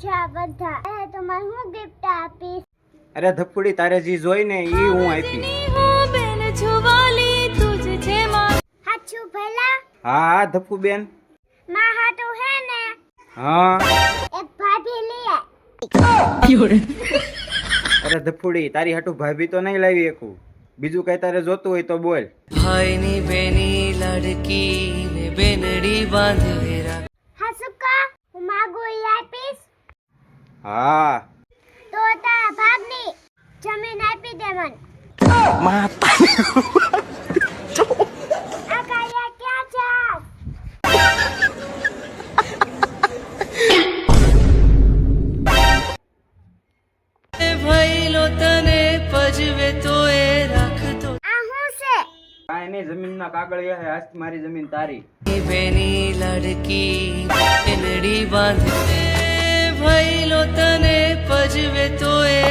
અચ્છા બધા એ તો મને હું ગિફ્ટ આપીશ? અરે ધપુડી તારે જી જોઈ ને ઈ હું આપી. હાચું ભલા હા હા ધપુ બેન. માં હાટુ હે ને હા. એક ભાભી લે. અરે ધપુડી તારી હાટુ ભાભી તો નહીં લાવી એકું. બીજું કઈ તારે જોતું હોય તો બોલ. ભાઈની બેની લડકી ને બેનડી બાંધવેરા. હાસુકા હું માગું ઈ આપીશ હા. તો તારા ભાગની જમીન આપી દે મને. આ કાયા ક્યાં જાસ? ભઈલો તને પજવે તો એ રાખતો. આ હું છે? કાંઈ નહીં જમીનના કાગળિયા હે આજ મારી જમીન તારી. બેની લડકી બેનડી બાંધવે ભઈલો તને પજવે તો એ